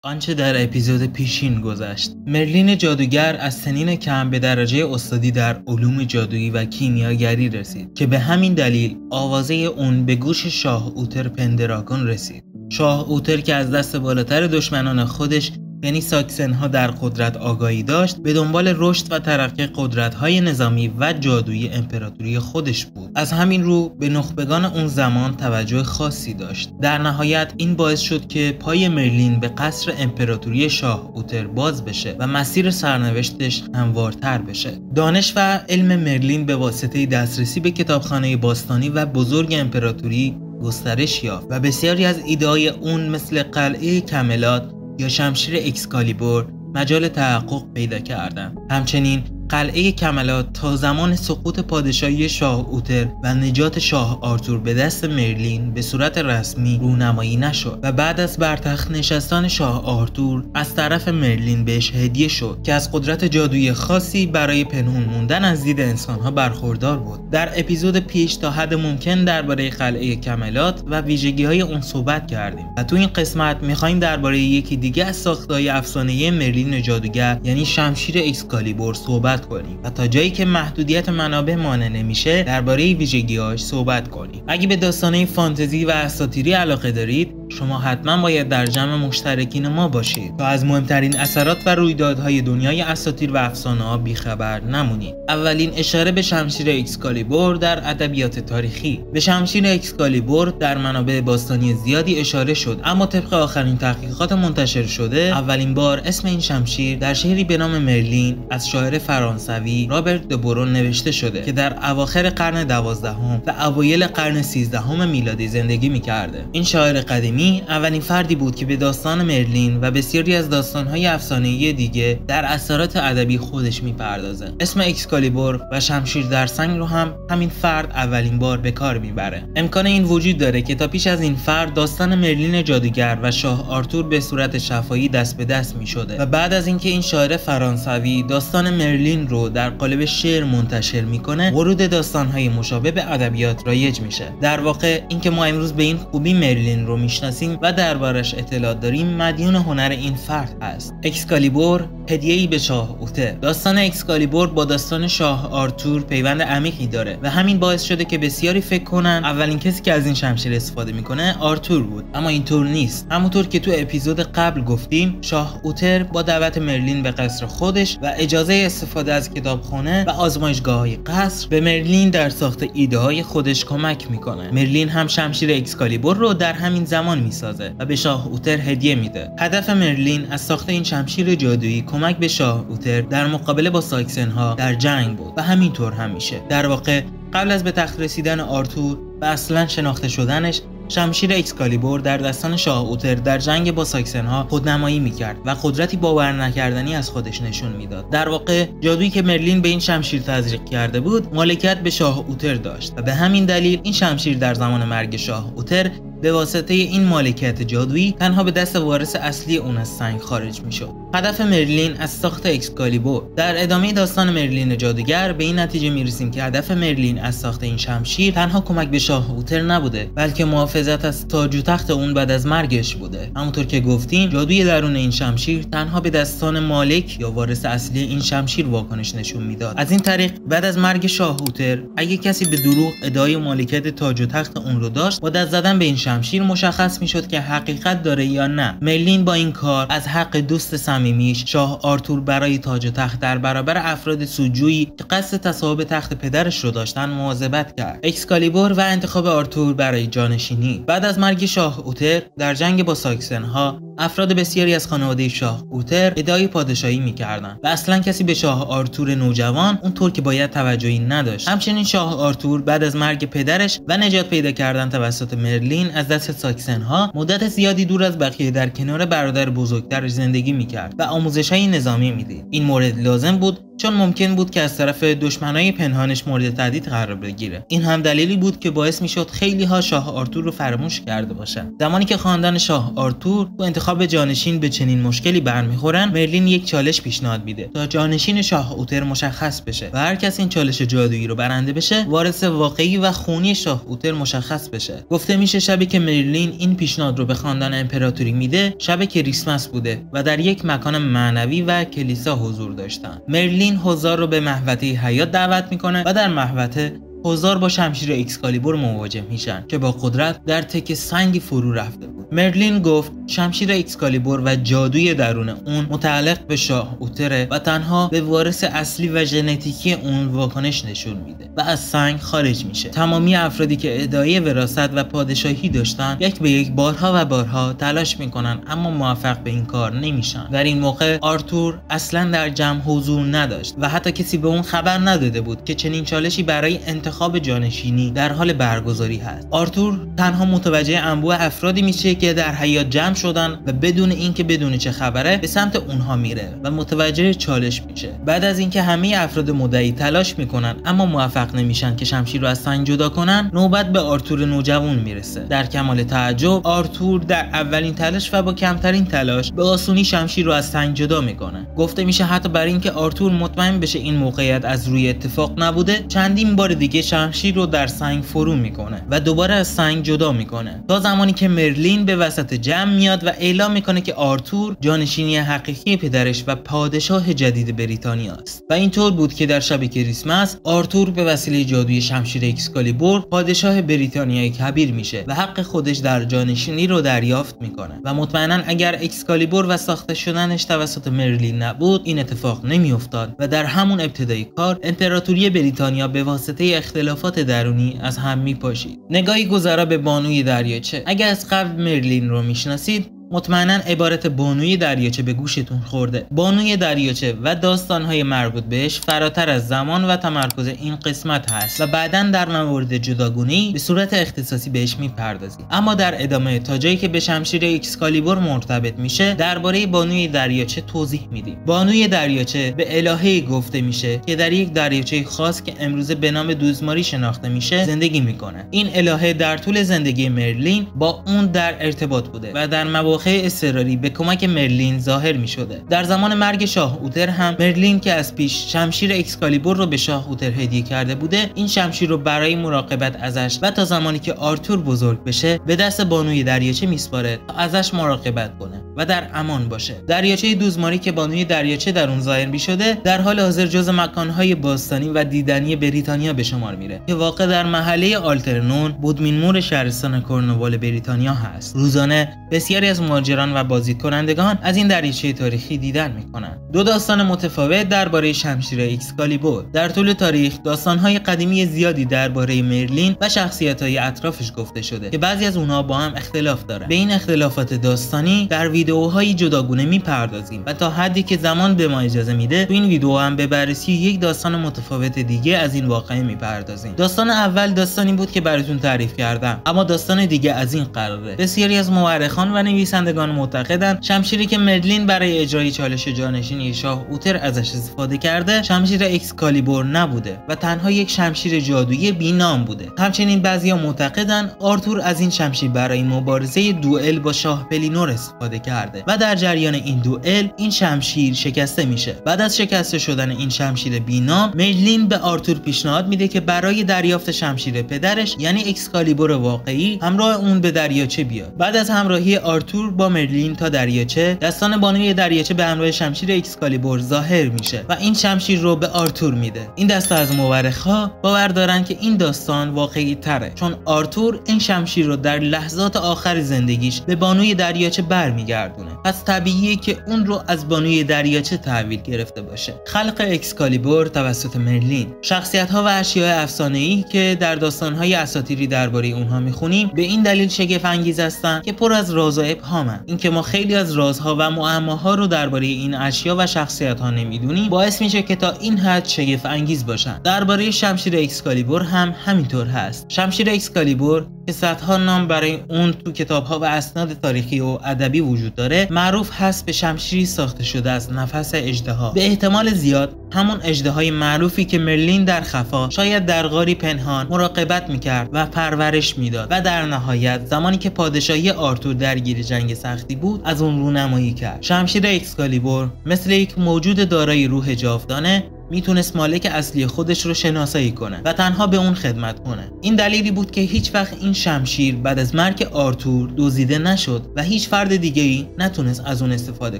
آنچه در اپیزود پیشین گذشت. مرلین جادوگر از سنین کم به درجه استادی در علوم جادویی و کیمیاگری رسید که به همین دلیل آوازه اون به گوش شاه اوتر پندراگون رسید. شاه اوتر که از دست بالاتر دشمنان خودش یعنی ساکسن ها در قدرت آگاهی داشت، به دنبال رشد و ترقی قدرت های نظامی و جادویی امپراتوری خودش بود. از همین رو به نخبگان اون زمان توجه خاصی داشت. در نهایت این باعث شد که پای مرلین به قصر امپراتوری شاه اوتر باز بشه و مسیر سرنوشتش هموارتر بشه. دانش و علم مرلین به واسطه دسترسی به کتابخانه باستانی و بزرگ امپراتوری گسترش یافت و بسیاری از ایده‌های اون مثل قلعه کملات یا شمشیر اکسکالیبور مجال تحقق پیدا کردند. همچنین قلعه کملات تا زمان سقوط پادشاهی شاه اوتر و نجات شاه آرتور به دست مرلین به صورت رسمی رونمایی نشد و بعد از بر تخت نشستن شاه آرتور از طرف مرلین بهش هدیه شد که از قدرت جادویی خاصی برای پنهون موندن از دید انسانها برخوردار بود. در اپیزود پیش تا حد ممکن درباره قلعه کملات و ویژگی‌های اون صحبت کردیم و تو این قسمت می‌خوایم درباره یکی دیگه از ساخته‌های افسانه‌ای مرلین جادوگر یعنی شمشیر اکسکالیبور صحبت کنیم و تا جایی که محدودیت منابع مانع نمیشه درباره ویژگی‌هاش صحبت کنیم. اگه به داستان‌های فانتزی و اساطیری علاقه دارید، شما حتما باید در جمع مشترکین ما باشید تا از مهمترین اثرات و رویدادهای دنیای اساطیر و افسانه‌ها بیخبر نمونید. اولین اشاره به شمشیر اکسکالیبور در ادبیات تاریخی. به شمشیر اکسکالیبور در منابع باستانی زیادی اشاره شد، اما طبق آخرین تحقیقات منتشر شده اولین بار اسم این شمشیر در شعری به نام مرلین از شاعر فرانسوی رابرت دبورون نوشته شده که در اواخر قرن 12 و اوایل قرن 13 میلادی زندگی می‌کرده. این شاعر قدیمی اولین فردی بود که به داستان مرلین و بسیاری از داستان‌های افسانه‌ای دیگه در اثرات ادبی خودش می‌پردازه. اسم اکسکالیبور و شمشیر در سنگ رو هم همین فرد اولین بار به کار میبره. امکان این وجود داره که تا پیش از این فرد داستان مرلین جادوگر و شاه آرتور به صورت شفاهی دست به دست می‌شده و بعد از اینکه این شاعر فرانسوی داستان مرلین رو در قالب شعر منتشر میکنه، ورود داستان‌های مشابه به ادبیات رایج میشه. در واقع اینکه ما امروز به این خوبی مرلین رو میشناسیم و دربارش اطلاع داریم مدیون هنر این فرد است. اکسکالیبور هدیه‌ای به شاه اوتر. داستان اکسکالیبور با داستان شاه آرتور پیوند عمیقی داره و همین باعث شده که بسیاری فکر کنن اولین کسی که از این شمشیر استفاده میکنه آرتور بود، اما اینطور نیست. همونطور که تو اپیزود قبل گفتیم، شاه اوتر با دعوت مرلین به قصر خودش و اجازه استفاده از کتابخانه و آزمایشگاه‌های قصر به مرلین در ساخت ایده‌های خودش کمک میکنه. مرلین هم شمشیر اکسکالیبور رو در همین زمان میسازه و به شاه اوتر هدیه میده. هدف مرلین از ساخت این شمشیر جادویی کمک به شاه اوتر در مقابله با ساکسن ها در جنگ بود و همینطور هم میشه. در واقع قبل از به تخت رسیدن آرتور و اصلا شناخته شدنش، شمشیر اکسکالیبور در دستان شاه اوتر در جنگ با ساکسن ها خودنمایی میکرد و قدرتی باور نکردنی از خودش نشون میداد. در واقع جادویی که مرلین به این شمشیر تزریق کرده بود مالکیت به شاه اوتر داشت و به همین دلیل این شمشیر در زمان مرگ شاه اوتر به واسطه این مالکیت جادویی تنها به دست وارث اصلی اون از سنگ خارج میشد. هدف مرلین از ساخت اکسکالیبور. در ادامه داستان مرلین جادوگر به این نتیجه میرسیم که هدف مرلین از ساخت این شمشیر تنها کمک به شاه اوتر نبوده، بلکه محافظت از تاج و تخت اون بعد از مرگش بوده. همونطور که گفتیم، جادوی درون این شمشیر تنها به دستان مالک یا وارث اصلی این شمشیر واکنش نشون میداد. از این طریق بعد از مرگ شاه اوتر، اگه کسی به دروغ ادعای مالکیت تاج و تخت اون رو داشت، با دست زدن به این شمشیر مشخص میشد که حقیقت داره یا نه. مرلین با این کار از حق دوست صمیمیش شاه آرتور برای تاج و تخت در برابر افراد سودجویی که قصد تصاحب تخت پدرش رو داشتن مواظبت کرد. اکسکالیبور و انتخاب آرتور برای جانشینی. بعد از مرگ شاه اوتر در جنگ با ساکسن ها، افراد بسیاری از خانواده شاه اوتر ادعای پادشاهی میکردند و اصلا کسی به شاه آرتور نوجوان اونطور که باید توجهی نداشت. همچنین شاه آرتور بعد از مرگ پدرش و نجات پیدا کردن توسط مرلین از دست ساکسن ها، مدت زیادی دور از بقیه در کنار برادر بزرگترش زندگی میکرد و آموزش‌های نظامی میدید. این مورد لازم بود چون ممکن بود که از طرف دشمنای پنهانش مورد تهدید قرار بگیره. این هم دلیلی بود که باعث میشد خیلی ها شاه آرتور رو فراموش کرده باشن. زمانی که خاندان شاه آرتور با انتخاب جانشین به چنین مشکلی برمیخورن، مرلین یک چالش پیشنهاد میده تا جانشین شاه اوتر مشخص بشه و هر کس این چالش جادویی رو برنده بشه، وارث واقعی و خونی شاه اوتر مشخص بشه. گفته میشه شبی که مرلین این پیشنهاد رو به خاندان امپراتوری میده، شب کریسمس بوده و در یک مکان معنوی و کلیسا حضور داشتن. مرلین حضار رو به محوطه حیات دعوت میکنه و در محوطه حضار با شمشیر اکسکالیبور مواجه میشن که با قدرت در تک سنگی فرو رفته بود. مرلین گفت شمشیر اکسکالیبور و جادوی درون اون متعلق به شاه اوتره و تنها به وارث اصلی و ژنتیکی اون واکنش نشون میده و از سنگ خارج میشه. تمامی افرادی که ادعای وراثت و پادشاهی داشتن یک به یک بارها و بارها تلاش میکنن اما موفق به این کار نمیشن. در این موقع آرتور اصلا در جمع حضور نداشت و حتی کسی به اون خبر نداده بود که چنین چالشی برای انتخاب جانشینی در حال برگزاری هست. آرتور تنها متوجه انبوه افرادی میشه که در حیاط جمع شدن و بدون اینکه بدون چه خبره به سمت اونها میره و متوجه چالش میشه. بعد از اینکه همه افراد مدعی تلاش میکنن اما موفق نمیشن که شمشیر رو از سنگ جدا کنن، نوبت به آرتور نوجوان میرسه. در کمال تعجب آرتور در اولین تلاش و با کمترین تلاش به آسونی شمشیر رو از سنگ جدا میکنه. گفته میشه حتی برای اینکه آرتور مطمئن بشه این موقعیت از روی اتفاق نبوده، چندین بار دیگه شمشیر رو در سنگ فرو میکنه و دوباره از سنگ جدا میکنه تا زمانی که مرلین به وسط جمع میاد و اعلام میکنه که آرتور جانشینی حقیقی پدرش و پادشاه جدید بریتانیا است. و اینطور بود که در شب کریسمس آرتور به وسیله جادوی شمشیر اکسکالیبور پادشاه بریتانیای کبیر میشه و حق خودش در جانشینی رو دریافت میکنه و مطمئنا اگر اکسکالیبور و ساخته شدنش توسط مرلین نبود این اتفاق نمیافتاد و در همون ابتدای کار امپراتوری بریتانیا به واسطه اختلافات درونی از هم میپاشید. نگاهی گذرا به بانوی دریاچه. اگر از قبل مرلین رو میشناسید مطمئنا عبارت بانوی دریاچه به گوشتون خورده. بانوی دریاچه و داستانهای مربوط بهش فراتر از زمان و تمرکز این قسمت هست و بعداً در موارد جداگانه‌ای به صورت اختصاصی بهش میپردازیم. اما در ادامه تا جایی که به شمشیر اکسکالیبور مرتبط میشه درباره بانوی دریاچه توضیح میدیم. بانوی دریاچه به الهه‌ای گفته میشه که در یک دریاچه خاص که امروزه به نام دوزماری شناخته میشه زندگی میکنه. این الهه در طول زندگی مرلین با اون در ارتباط بوده و در مواقع اضطراری به کمک مرلین ظاهر می شده. در زمان مرگ شاه اوتر هم مرلین که از پیش شمشیر اکسکالیبور رو به شاه اوتر هدیه کرده بوده، این شمشیر رو برای مراقبت ازش و تا زمانی که آرتور بزرگ بشه به دست بانوی دریاچه میسپاره تا ازش مراقبت کنه و در امان باشه. دریاچه دوزماری که بانوی دریاچه در اون ظاهر می شده در حال حاضر جزو مکانهای باستانی و دیدنی بریتانیا به شمار میره که واقع در محله آلترنون، بودمینمور شهرستان کورنوال بریتانیا هست. روزانه بسیاری از مهاجران و بازدیدکنندگان از این دریاچه تاریخی دیدن میکنن. دو داستان متفاوت درباره شمشیر اکسکالیبور. در طول تاریخ داستانهای قدیمی زیادی درباره مرلین و شخصیت‌های اطرافش گفته شده که بعضی از اونها با هم اختلاف دارن. به این اختلافات داستانی در ویدیوهای جداگونه میپردازیم و تا حدی که زمان به ما اجازه میده تو این ویدیو هم به بررسی یک داستان متفاوت دیگه از این واقعه میپردازیم. داستان اول داستانی بود که براتون تعریف کردم، اما داستان دیگه از این قراره. بسیاری از مورخان و نویسندگان معتقدند شمشیری که مرلین برای اجرای چالش جانشینی شاه اوتر ازش استفاده کرده شمشیر اکسکالیبور نبوده و تنها یک شمشیر جادویی بی‌نام بوده. همچنین بعضیا معتقدند آرتور از این شمشیر برای مبارزه دوئل با شاه پلینور استفاده کرده و در جریان این دوئل این شمشیر شکسته میشه. بعد از شکسته شدن این شمشیر بی‌نام، مرلین به آرتور پیشنهاد میده که برای دریافت شمشیر پدرش یعنی اکسکالیبور واقعی همراه اون به دریاچه بیاد. بعد از همراهی آرتور با مرلین تا دریاچه، داستان بانوی دریاچه به همراه شمشیر اکسکالیبور ظاهر میشه و این شمشیر رو به آرتور میده. این دسته از مورخ‌ها باور دارن که این داستان واقعی تره، چون آرتور این شمشیر رو در لحظات آخر زندگیش به بانوی دریاچه برمیگردونه. پس طبیعیه که اون رو از بانوی دریاچه تحویل گرفته باشه. خلق اکسکالیبور توسط مرلین. شخصیت‌ها و اشیاء افسانه‌ای که در داستان‌های اساطیری درباره اونها میخونیم به این دلیل شگفت انگیز هستن که پر از راز و ابهامن. اینکه ما خیلی از رازها و معماها رو درباره این اشیا و شخصیت‌ها نمیدونیم باعث میشه که تا این حد شگفت انگیز باشن. درباره شمشیر اکسکالیبور هم همینطور هست. شمشیر اکسکالیبور که که صدها نام برای اون تو کتاب‌ها و اسناد تاریخی و ادبی وجود داره، معروف هست به شمشیری ساخته شده از نفس اژدها. به احتمال زیاد همون اژدهای معروفی که مرلین در خفا شاید در غاری پنهان مراقبت میکرد و پرورش میداد و در نهایت زمانی که پادشاهی آرتور درگیر جنگ سختی بود از اون رونمایی کرد. شمشیر اکسکالیبور مثل یک موجود دارای روح جاودانه میتونست مالک اصلی خودش رو شناسایی کنه و تنها به اون خدمت کنه. این دلیلی بود که هیچ وقت این شمشیر بعد از مرگ آرتور دزدیده نشد و هیچ فرد دیگه‌ای نتونست از اون استفاده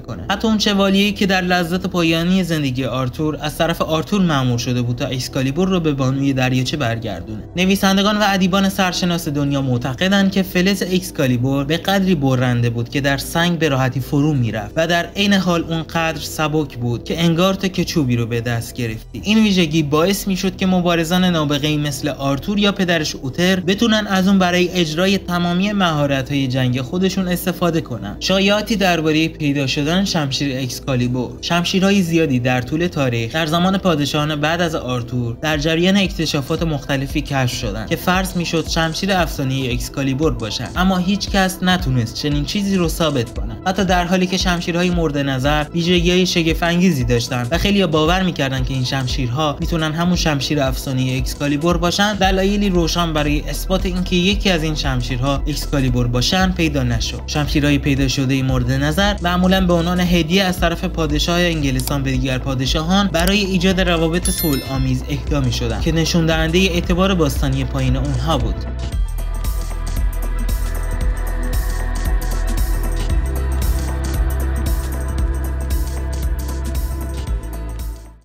کنه. حتی اون شوالیه‌ای که در لحظات پایانی زندگی آرتور از طرف آرتور مأمور شده بود تا اکسکالیبور رو به بانوی دریاچه برگردونه. نویسندگان و ادیبان سرشناس دنیا معتقدند که فلز اکسکالیبور به قدری برنده بود که در سنگ به راحتی فرو میرفت و در عین حال اون قدر سبک بود که انگار که چوبی رو به دست گرفتی. این ویژگی باعث میشد که مبارزان نابغه‌ای مثل آرتور یا پدرش اوتر بتونن از اون برای اجرای تمامی مهارت‌های جنگ خودشون استفاده کنن. شایعاتی درباره پیدا شدن شمشیر اکسکالیبور. شمشیرهای زیادی در طول تاریخ در زمان پادشاهان بعد از آرتور در جریان اکتشافات مختلفی کشف شدن که فرض میشد شمشیر افسانه‌ای اکسکالیبور باشن، اما هیچ کس نتونست چنین چیزی رو ثابت کنه. حتی در حالی که شمشیرهای مورد نظر ویژگی‌های شگفت‌انگیزی داشتن و خیلی‌ها باور می‌کردن که این شمشیرها میتونن همون شمشیر افسانه‌ای اکسکالیبور باشن، دلایلی روشن برای اثبات اینکه یکی از این شمشیرها اکسکالیبور باشن پیدا نشد. شمشیرهای پیدا شده مورد نظر معمولاً به عنوان هدیه از طرف پادشاه انگلستان به دیگر پادشاهان برای ایجاد روابط صلح‌آمیز اهدا می‌شدند که نشون دهنده اعتبار باستانی پایین اونها بود.